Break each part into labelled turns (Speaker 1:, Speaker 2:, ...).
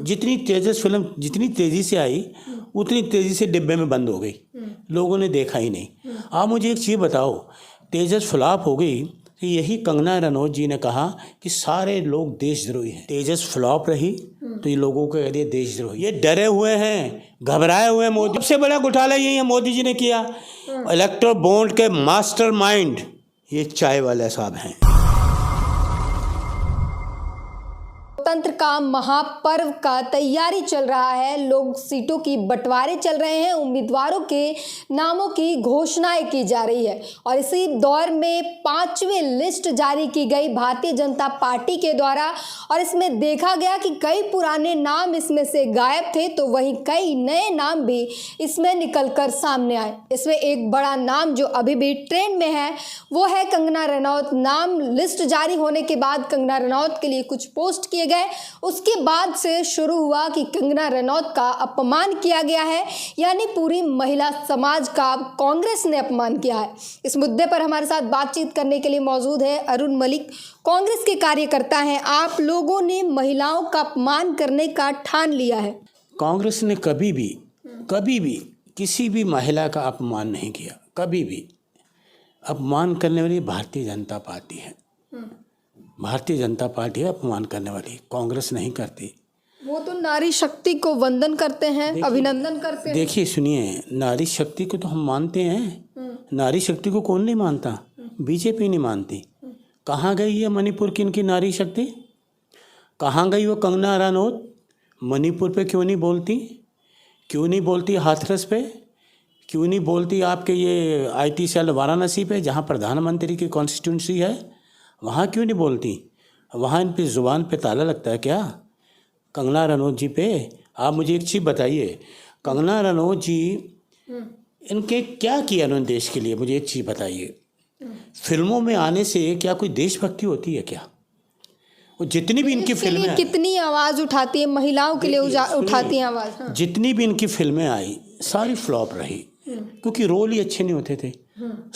Speaker 1: जितनी तेजस फिल्म जितनी तेज़ी से आई उतनी तेज़ी से डिब्बे में बंद हो गई, लोगों ने देखा ही नहीं। आप मुझे एक चीज़ बताओ, तेजस फ्लॉप हो गई तो यही कंगना रनौत जी ने कहा कि सारे लोग देशद्रोही हैं। तेजस फ्लॉप रही तो ये लोगों को कह दिया देशद्रोही। ये डरे हुए हैं, घबराए हुए हैं। मोदी सबसे बड़ा घोटाला यही है, मोदी जी ने किया। इलेक्ट्रो बॉन्ड के मास्टरमाइंड ये चाय वाले साहब हैं।
Speaker 2: लोकतंत्र का महापर्व का तैयारी चल रहा है, लोग सीटों की बंटवारे चल रहे हैं, उम्मीदवारों के नामों की घोषणाएं की जा रही है और इसी दौर में 5वीं लिस्ट जारी की गई भारतीय जनता पार्टी के द्वारा और इसमें देखा गया कि कई पुराने नाम इसमें से गायब थे तो वहीं कई नए नाम भी इसमें निकलकर सामने आए। इसमें एक बड़ा नाम जो अभी भी ट्रेंड में है वो है कंगना रनौत। नाम लिस्ट जारी होने के बाद कंगना रनौत के लिए कुछ पोस्ट किए गए, उसके बाद से शुरू हुआ कि कंगना रनौत का अपमान किया गया है, यानी पूरी महिला समाज का कांग्रेस ने अपमान किया है। इस मुद्दे पर हमारे साथ बातचीत करने के लिए मौजूद है अरुण मलिक, कांग्रेस के कार्यकर्ता हैं। आप लोगों ने महिलाओं का अपमान करने का ठान लिया है।
Speaker 1: कांग्रेस ने कभी भी किसी भी महिला का अपमान नहीं किया, कभी भी। अपमान करने वाली भारतीय जनता पार्टी है, भारतीय जनता पार्टी अपमान करने वाली, कांग्रेस नहीं करती।
Speaker 2: वो तो नारी शक्ति को वंदन करते हैं, अभिनंदन करते हैं।
Speaker 1: देखिए सुनिए, नारी शक्ति को तो हम मानते हैं, नारी शक्ति को कौन नहीं मानता? बीजेपी नहीं मानती। कहाँ गई है मणिपुर की इनकी नारी शक्ति? कहाँ गई वो कंगना रनौत? मणिपुर पे क्यों नहीं बोलती? क्यों नहीं बोलती हाथरस पे? क्यों नहीं बोलती आपके ये IT सेल वाराणसी पे जहाँ प्रधानमंत्री की कॉन्स्टिट्यूंसी है? वहाँ क्यों नहीं बोलती? वहाँ इन पे ज़ुबान पे ताला लगता है क्या कंगना रनौत जी पे? आप मुझे एक चीज़ बताइए, कंगना रनौत जी इनके क्या किया उन्होंने देश के लिए? मुझे एक चीज़ बताइए, फिल्मों में आने से क्या कोई देशभक्ति होती है क्या? वो जितनी भी इनकी फिल्में
Speaker 2: कितनी आवाज़ उठाती है, महिलाओं के लिए उठाती है आवाज़। हाँ।
Speaker 1: जितनी भी इनकी फिल्में आई सारी फ्लॉप रही, क्योंकि रोल ही अच्छे नहीं होते थे।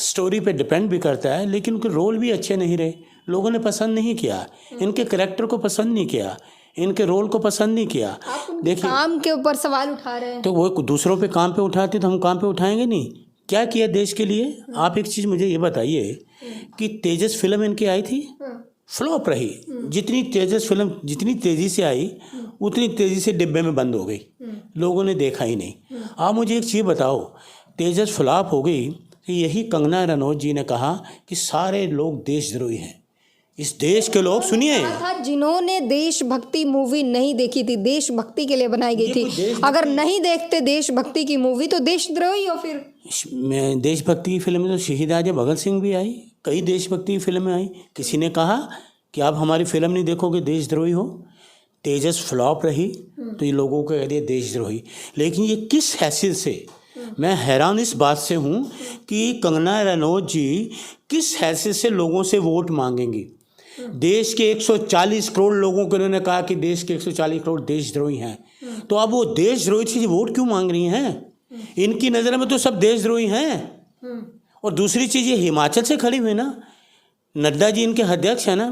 Speaker 1: स्टोरी पे डिपेंड भी करता है, लेकिन उनके रोल भी अच्छे नहीं रहे, लोगों ने पसंद नहीं किया, इनके करैक्टर को पसंद नहीं किया, इनके रोल को पसंद नहीं किया। देखिए
Speaker 2: काम के ऊपर सवाल उठा रहे हैं,
Speaker 1: तो वो दूसरों पे काम पे उठाते तो हम काम पे उठाएंगे नहीं? क्या किया देश के लिए? आप एक चीज़ मुझे ये बताइए कि तेजस फिल्म इनकी आई थी, फ्लॉप रही। जितनी तेजस फिल्म जितनी तेज़ी से आई उतनी तेज़ी से डिब्बे में बंद हो गई, लोगों ने देखा ही नहीं। आप मुझे एक चीज़ बताओ, तेजस फ्लॉप हो गई तो यही कंगना रनौत जी ने कहा कि सारे लोग देशद्रोही हैं। इस देश के लोग, सुनिए,
Speaker 2: जिन्होंने देशभक्ति मूवी नहीं देखी थी, देशभक्ति के लिए बनाई गई थी, अगर नहीं देखते देशभक्ति की मूवी तो देशद्रोही हो। फिर
Speaker 1: देशभक्ति की फिल्म में तो शहीद आजम भगत सिंह भी आई, कई देशभक्ति की फिल्में आई। किसी ने कहा कि आप हमारी फिल्म नहीं देखोगे देशद्रोही हो? तेजस फ्लॉप रही तो ये लोगों को कह दिया देशद्रोही। लेकिन ये किस हैसियत से, मैं हैरान इस बात से हूँ कि कंगना रनौत जी किस हैसियत से लोगों से वोट मांगेंगी? देश के 140 करोड़ लोगों को इन्होंने कहा कि देश के 140 करोड़ देशद्रोही हैं, तो अब वो देशद्रोही से वोट क्यों मांग रही हैं? इनकी नज़र में तो सब देशद्रोही हैं। और दूसरी चीज़, ये हिमाचल से खड़ी हुई ना, नड्डा जी इनके अध्यक्ष हैं ना,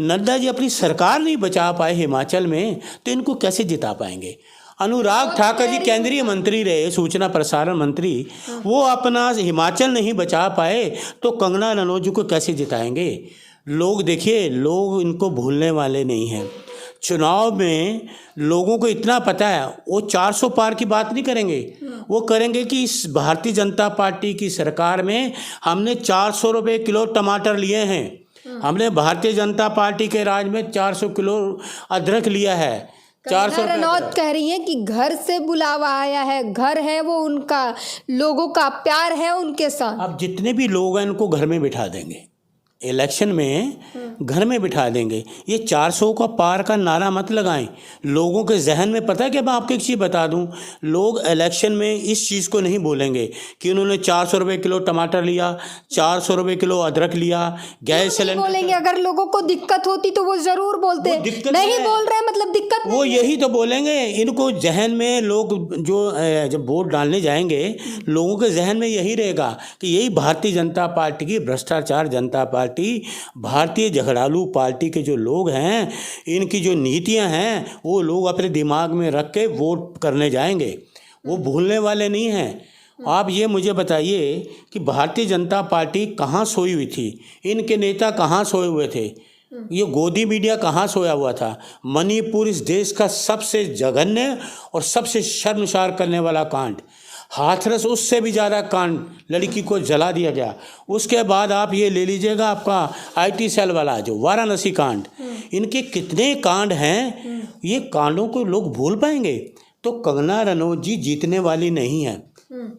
Speaker 1: नड्डा जी अपनी सरकार नहीं बचा पाए हिमाचल में तो इनको कैसे जिता पाएंगे? अनुराग ठाकुर जी केंद्रीय मंत्री रहे, सूचना प्रसारण मंत्री, वो अपना हिमाचल नहीं बचा पाए तो कंगना रनौत जी को कैसे जिताएंगे? लोग देखिए, लोग इनको भूलने वाले नहीं हैं। चुनाव में लोगों को इतना पता है, वो 400 पार की बात नहीं करेंगे, वो करेंगे कि इस भारतीय जनता पार्टी की सरकार में हमने 400 रुपये किलो टमाटर लिए हैं, हमने भारतीय जनता पार्टी के राज में 400 किलो अदरक लिया है। 400
Speaker 2: रनौत कह रही हैं कि घर से बुलावा आया है, घर है वो उनका, लोगों का प्यार है उनके साथ।
Speaker 1: अब जितने भी लोग हैं इनको घर में बिठा देंगे, इलेक्शन में घर में बिठा देंगे। ये 400 का पार का नारा मत लगाएं, लोगों के जहन में पता है कि मैं आपको एक चीज़ बता दूं, लोग इलेक्शन में इस चीज़ को नहीं बोलेंगे कि उन्होंने 400 रुपये किलो टमाटर लिया, 400 रुपये किलो अदरक लिया, गैस सिलेंडर।
Speaker 2: बोलेंगे अगर लोगों को दिक्कत होती तो वो ज़रूर बोलते, नहीं बोल रहे मतलब दिक्कत
Speaker 1: वो यही तो बोलेंगे। इनको जहन में लोग जो जब वोट डालने जाएंगे, लोगों के जहन में यही रहेगा कि यही भारतीय जनता पार्टी की भ्रष्टाचार जनता पार्टी पार्टी, भारतीय झगड़ालू पार्टी के जो लोग हैं, इनकी जो नीतियां हैं वो लोग अपने दिमाग में रख के वोट करने जाएंगे, वो भूलने वाले नहीं हैं। आप ये मुझे बताइए कि भारतीय जनता पार्टी कहाँ सोई हुई थी, इनके नेता कहाँ सोए हुए थे, ये गोदी मीडिया कहाँ सोया हुआ था। मणिपुर इस देश का सबसे जघन्य और सबसे शर्मसार करने वाला कांड, हाथरस उससे भी ज़्यादा कांड, लड़की को जला दिया गया। उसके बाद आप ये ले लीजिएगा आपका IT सेल वाला जो वाराणसी कांड, इनके कितने कांड हैं, ये कांडों को लोग भूल पाएंगे। तो कंगना रनौत जी जीतने वाली नहीं है,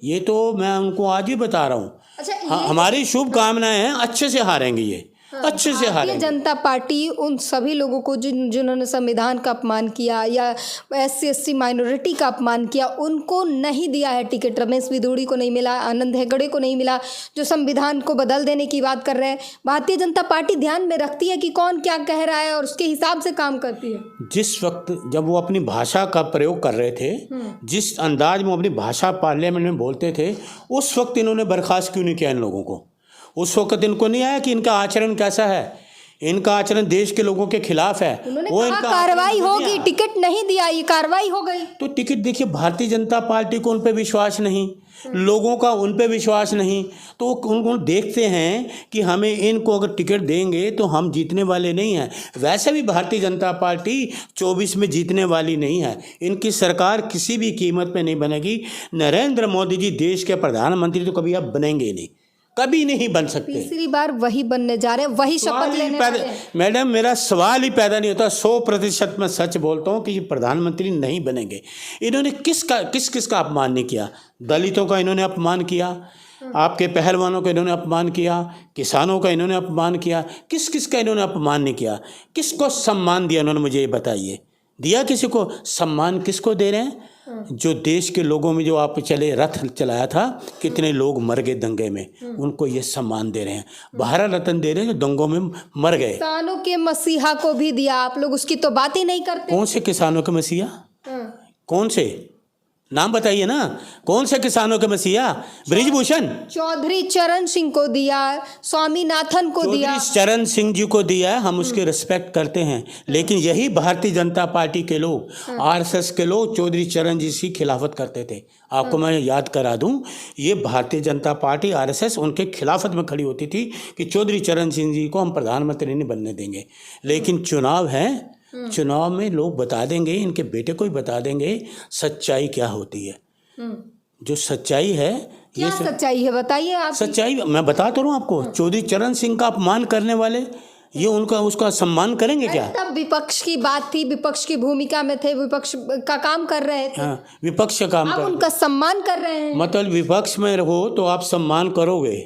Speaker 1: ये तो मैं उनको आज ही बता रहा हूँ।
Speaker 2: अच्छा,
Speaker 1: हमारी शुभकामनाएं हैं, अच्छे से हारेंगे ये, अच्छे से
Speaker 2: भारतीय
Speaker 1: हारेंगे।
Speaker 2: जनता पार्टी उन सभी लोगों को जिन्होंने संविधान का अपमान किया या SC/ST माइनॉरिटी का अपमान किया, उनको नहीं दिया है टिकट। रमेश बिधूड़ी को नहीं मिला, आनंद हेगड़े को नहीं मिला, जो संविधान को बदल देने की बात कर रहे हैं। भारतीय जनता पार्टी ध्यान में रखती है कि कौन क्या कह रहा है और उसके हिसाब से काम करती है।
Speaker 1: जिस वक्त जब वो अपनी भाषा का प्रयोग कर रहे थे, जिस अंदाज में वो अपनी भाषा पार्लियामेंट में बोलते थे, उस वक्त इन्होंने बर्खास्त क्यों नहीं किया इन लोगों को? उस वक्त इनको नहीं आया कि इनका आचरण कैसा है, इनका आचरण देश के लोगों के खिलाफ है।
Speaker 2: उन्होंने
Speaker 1: वो
Speaker 2: कहा
Speaker 1: इनका
Speaker 2: कार्रवाई
Speaker 1: आचरण
Speaker 2: होगी,
Speaker 1: दिया।
Speaker 2: टिकट नहीं दिया, ये कार्रवाई हो गई।
Speaker 1: तो टिकट देखिए, भारतीय जनता पार्टी को उन पे विश्वास नहीं, लोगों का उन पे विश्वास नहीं, तो उनको देखते हैं कि हमें इनको अगर टिकट देंगे तो हम जीतने वाले नहीं हैं। वैसे भी भारतीय जनता पार्टी 24 में जीतने वाली नहीं है, इनकी सरकार किसी भी कीमत पे नहीं बनेगी। नरेंद्र मोदी जी देश के प्रधानमंत्री तो कभी अब बनेंगे नहीं, कभी नहीं बन सकते।
Speaker 2: तीसरी बार वही बनने जा रहे हैं, वही शपथ लेने वाले हैं।
Speaker 1: मैडम, मेरा सवाल ही पैदा नहीं होता। 100% मैं सच बोलता हूँ कि ये प्रधानमंत्री नहीं बनेंगे। इन्होंने किस का अपमान नहीं किया? दलितों का इन्होंने अपमान किया, आपके पहलवानों का इन्होंने अपमान किया, किसानों का इन्होंने अपमान किया, किस का इन्होंने अपमान नहीं किया? किसको सम्मान दिया इन्होंने, मुझे ये बताइए। दिया किसी को सम्मान? किसको दे रहे हैं? जो देश के लोगों में जो आप चले रथ चलाया था, कितने लोग मर गए दंगे में, उनको ये सम्मान दे रहे हैं। भारत रत्न दे रहे हैं जो दंगों में मर गए।
Speaker 2: किसानों के मसीहा को भी दिया, आप लोग उसकी तो बात ही नहीं करते।
Speaker 1: कौन से किसानों के मसीहा? कौन से? नाम बताइए ना, कौन से किसानों के मसीहा? बृजभूषण
Speaker 2: चौधरी चरण सिंह को दिया, स्वामीनाथन को दिया,
Speaker 1: चौधरी चरण सिंह जी को दिया, हम उसके रिस्पेक्ट करते हैं। लेकिन यही भारतीय जनता पार्टी के लोग, RSS के लोग चौधरी चरण जी की खिलाफत करते थे। आपको मैं याद करा दूं, ये भारतीय जनता पार्टी RSS उनके खिलाफत में खड़ी होती थी कि चौधरी चरण सिंह जी को हम प्रधानमंत्री नहीं बनने देंगे। लेकिन चुनाव है, चुनाव में लोग बता देंगे, इनके बेटे को ही बता देंगे सच्चाई क्या होती है। जो सच्चाई है,
Speaker 2: क्या सच्चाई है बताइए आप।
Speaker 1: सच्चाई मैं बता तो रहा हूँ आपको। चौधरी चरण सिंह का अपमान करने वाले ये उसका सम्मान करेंगे क्या?
Speaker 2: तब विपक्ष की बात थी, विपक्ष की भूमिका में थे, विपक्ष का काम कर रहे थे।
Speaker 1: हाँ, विपक्ष का काम
Speaker 2: आप
Speaker 1: कर,
Speaker 2: उनका सम्मान कर रहे हैं।
Speaker 1: मतलब विपक्ष में रहो तो आप सम्मान करोगे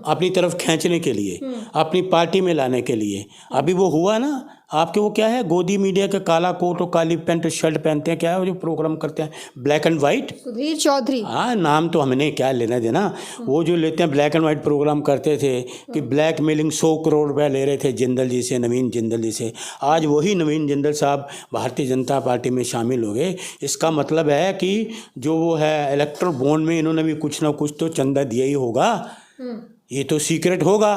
Speaker 1: अपनी तरफ खींचने के लिए, अपनी पार्टी में लाने के लिए। अभी वो हुआ ना, आपके वो क्या है, गोदी मीडिया के काला कोट और काली पैंट शर्ट पहनते हैं, क्या है वो जो प्रोग्राम करते हैं, black and white.
Speaker 2: Sudhir Chaudhary.
Speaker 1: हाँ, नाम तो हमने क्या लेना देना। वो जो लेते हैं ब्लैक एंड वाइट प्रोग्राम करते थे कि ब्लैक मेलिंग 100 करोड़ रुपया ले रहे थे जिंदल जी से, नवीन जिंदल जी से। आज वही नवीन जिंदल साहब भारतीय जनता पार्टी में शामिल हो गए। इसका मतलब है कि जो वो है इलेक्ट्रल बॉन्ड में इन्होंने भी कुछ ना कुछ तो चंदा दिया ही होगा। ये तो सीक्रेट होगा,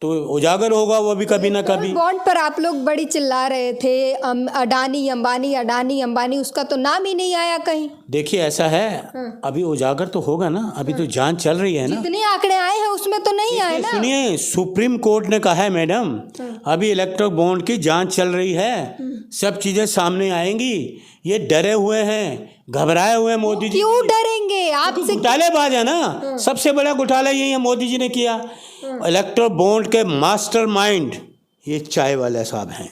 Speaker 1: तो उजागर होगा वो भी कभी ना कभी।
Speaker 2: बॉन्ड पर आप लोग बड़ी चिल्ला रहे थे, अडानी अंबानी, अडानी अंबानी, उसका तो नाम ही नहीं आया कहीं।
Speaker 1: देखिए ऐसा है, अभी उजागर तो होगा ना, अभी तो जांच चल रही है ना।
Speaker 2: जितने आंकड़े आए हैं उसमें तो नहीं आए ना।
Speaker 1: सुनिए, सुप्रीम कोर्ट ने कहा है मैडम, अभी इलेक्ट्रल बॉन्ड की जांच चल रही है, सब चीजें सामने आएंगी। ये डरे हुए हैं, घबराए हुए हैं मोदी जी।
Speaker 2: क्यों डरेंगे आपसे?
Speaker 1: घोटालेबाज है ना, सबसे बड़ा घोटाला यही है मोदी जी ने किया। इलेक्ट्रल बॉन्ड के मास्टरमाइंड ये चाय वाले साहब हैं।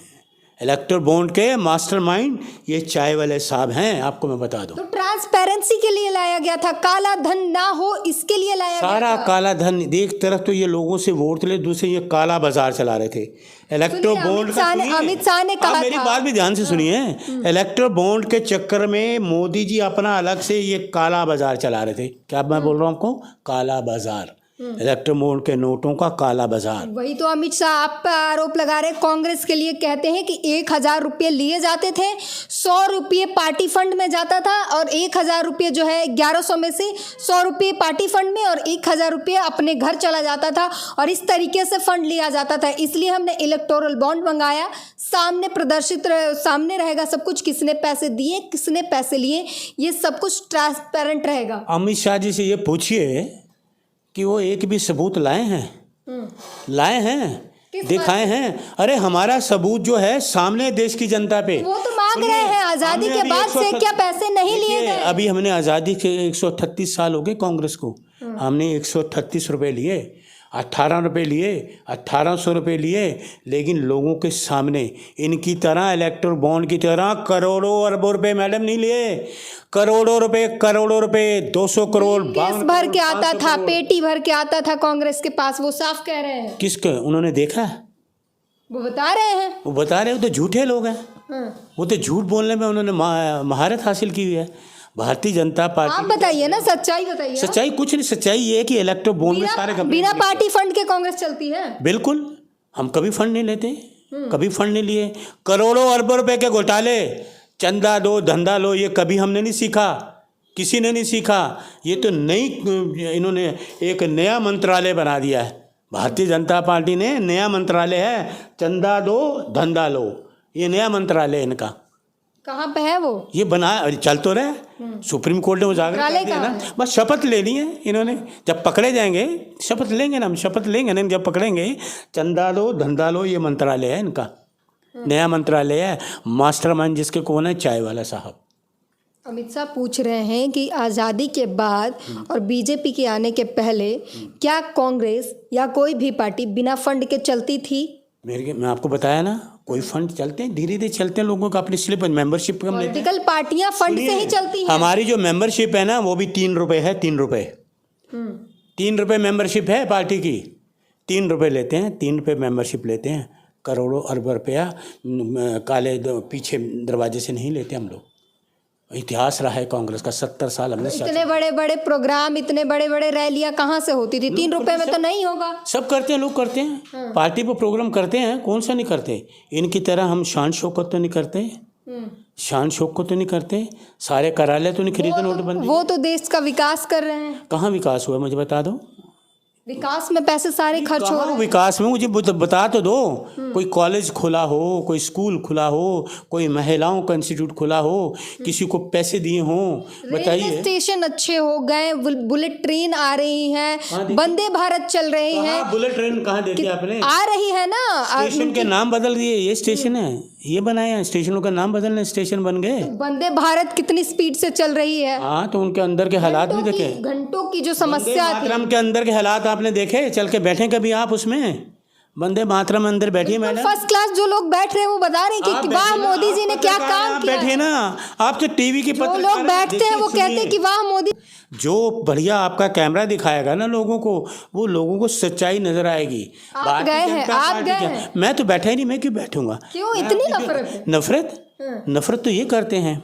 Speaker 1: इलेक्ट्रल बॉन्ड के मास्टरमाइंड ये चाय वाले साहब हैं, आपको मैं बता दूं।
Speaker 2: तो ट्रांसपेरेंसी के लिए लाया गया था, काला धन ना हो इसके लिए लाया गया
Speaker 1: सारा
Speaker 2: था।
Speaker 1: काला धन, एक तरफ तो ये लोगों से वोट ले, दूसरे ये काला बाजार चला रहे थे। इलेक्ट्रल बॉन्ड का
Speaker 2: अमित शाह ने कहा,
Speaker 1: मेरी बात भी ध्यान से सुनिए। इलेक्ट्रल बॉन्ड के चक्कर में मोदी जी अपना अलग से ये काला बाजार चला रहे थे। क्या मैं बोल रहा हूँ आपको? काला बाजार। इलेक्ट्रॉन बॉन्ड के नोटों का काला बाजार।
Speaker 2: वही तो अमित शाह आप पर आरोप लगा रहे, कांग्रेस के लिए कहते हैं कि 1,000 रुपये लिए जाते थे, 100 रुपये पार्टी फंड में जाता था और 1,000 रुपये जो है 1100 में से 100 रुपये पार्टी फंड में और 1,000 रुपये अपने घर चला जाता था और इस तरीके से फंड लिया जाता था। इसलिए हमने इलेक्टोरल बॉन्ड मंगाया, सामने सामने रहेगा सब कुछ, किसने पैसे दिए किसने पैसे लिए, ये सब कुछ ट्रांसपेरेंट रहेगा।
Speaker 1: अमित शाह जी से ये पूछिए कि वो एक भी सबूत लाए हैं, लाए हैं, दिखाए हैं? अरे हमारा सबूत जो है सामने देश की जनता पे।
Speaker 2: वो तो मांग रहे हैं आजादी के बाद से क्या पैसे नहीं लिए गए?
Speaker 1: अभी हमने आज़ादी के 138 साल हो गए कांग्रेस को, हमने 138 रुपये लिए, 18 रुपये लिए, 1800 रुपये लिए, लेकिन लोगों के सामने इनकी तरह इलेक्ट्रल बॉन्ड की तरह करोड़ों अरबों रुपए मैडम नहीं लिए, करोड़ों रुपए 200 करोड़
Speaker 2: केस भर के आता था, पेटी भर के आता था कांग्रेस के पास, वो साफ कह रहे हैं।
Speaker 1: किसके? उन्होंने देखा है?
Speaker 2: वो बता रहे हैं।
Speaker 1: वो बता रहे हो तो झूठे लोग हैं, वो तो झूठ बोलने में उन्होंने महारत हासिल की हुई है। भारतीय जनता पार्टी,
Speaker 2: आप बताइए ना, सच्चाई बताइए।
Speaker 1: सच्चाई कुछ नहीं, सच्चाई ये है कि इलेक्ट्रल बॉन्ड में सारे
Speaker 2: बिना पार्टी फंड के कांग्रेस चलती है?
Speaker 1: बिल्कुल, हम कभी फंड नहीं लेते, कभी फंड नहीं लिए। करोड़ों अरबों रुपए के घोटाले, चंदा दो धंधा लो, ये कभी हमने नहीं सीखा, किसी ने नहीं सीखा। ये तो नई, इन्होंने एक नया मंत्रालय बना दिया है, भारतीय जनता पार्टी ने नया मंत्रालय है, चंदा दो धंधा लो, ये नया मंत्रालय है इनका।
Speaker 2: कहाँ पे है वो?
Speaker 1: ये बना चल तो रहे, सुप्रीम कोर्ट ने उजागर कर दिया ना, बस शपथ लेनी है इन्होंने। जब पकड़े जाएंगे शपथ लेंगे ना, हम शपथ लेंगे ना, जब पकड़ेंगे। चंदा लो धंधा लो, ये मंत्रालय है इनका, नया मंत्रालय है। मास्टरमाइंड जिसके कौन है? चाय वाला साहब।
Speaker 2: अमित शाह पूछ रहे हैं कि आज़ादी के बाद और बीजेपी के आने के पहले क्या कांग्रेस या कोई भी पार्टी बिना फंड के चलती थी?
Speaker 1: मैं आपको बताया ना, कोई फंड चलते हैं, धीरे धीरे चलते हैं, लोगों का अपनी स्लिप मेंबरशिप कम लेते हैं।
Speaker 2: पॉलिटिकल पार्टियां फंड से ही चलती हैं।
Speaker 1: हमारी जो मेंबरशिप है ना, वो भी 3 रुपये है, 3 रुपये, 3 रुपये मेंबरशिप है पार्टी की, 3 रुपये लेते हैं, 3 रुपये मेंबरशिप लेते हैं। करोड़ों अरब रुपया काले पीछे दरवाजे से नहीं लेते हम लोग। इतिहास रहा है कांग्रेस का, 70 साल हमने।
Speaker 2: इतने बड़े बड़े प्रोग्राम, इतने बड़े बड़े रैलियां कहाँ से होती थी? 3 रुपए में तो नहीं होगा।
Speaker 1: सब करते हैं, लोग करते हैं, पार्टी पर प्रोग्राम करते हैं, कौन सा नहीं करते। इनकी तरह हम शान शौकत तो नहीं करते, शान शौकत तो नहीं करते, सारे कार्यालय तो नहीं खरीदे नोटबंदी।
Speaker 2: वो तो देश का विकास कर रहे हैं।
Speaker 1: कहाँ विकास हुआ मुझे बता दो?
Speaker 2: विकास में पैसे सारे खर्च हो रहे हैं।
Speaker 1: विकास में मुझे बता तो दो, कोई कॉलेज खुला हो, कोई स्कूल खुला हो, कोई महिलाओं का इंस्टीट्यूट खुला हो, किसी को पैसे दिए हों, बताइए।
Speaker 2: रेलवे स्टेशन अच्छे हो गए, बुलेट ट्रेन आ रही है, वंदे भारत चल रही है।
Speaker 1: बुलेट ट्रेन कहाँ देखी आपने?
Speaker 2: आ रही है ना।
Speaker 1: स्टेशन के नाम बदल दिए, ये स्टेशन है, ये बनाया, स्टेशनों का नाम बदलने स्टेशन बन गए।
Speaker 2: वंदे भारत कितनी स्पीड से चल रही है।
Speaker 1: हाँ, तो उनके अंदर के हालात भी देखे,
Speaker 2: घंटों की जो समस्या थी,
Speaker 1: मातरम के अंदर के हालात आपने देखे? चल के बैठे कभी आप उसमें? वंदे मातरम अंदर बैठिए मैडम।
Speaker 2: फर्स्ट क्लास जो लोग बैठ रहे हैं वो बता रहे हैं कि वाह मोदी जी ने क्या काम किया।
Speaker 1: बैठे ना आप, तो टीवी की
Speaker 2: जो लोग बैठते हैं वो कहते हैं कि वाह मोदी।
Speaker 1: जो बढ़िया आपका कैमरा दिखाएगा ना लोगों को, वो लोगों को सच्चाई नजर आएगी।
Speaker 2: आप गए हैं, आप गए हैं।
Speaker 1: मैं तो बैठा ही नहीं, मैं क्यों बैठूंगा?
Speaker 2: क्यों इतनी नफरत?
Speaker 1: नफरत तो ये करते हैं,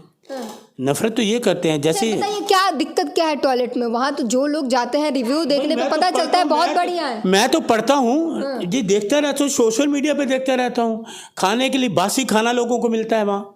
Speaker 1: नफरत तो ये करते हैं। जैसे
Speaker 2: बताइए क्या दिक्कत क्या है टॉयलेट में? वहाँ तो जो लोग जाते हैं रिव्यू देखने पे पता चलता है बहुत बढ़िया है।
Speaker 1: मैं तो पढ़ता हूँ जी, देखता रहता हूँ, सोशल मीडिया पे देखता रहता हूँ। खाने के लिए बासी खाना लोगों को मिलता है वहाँ,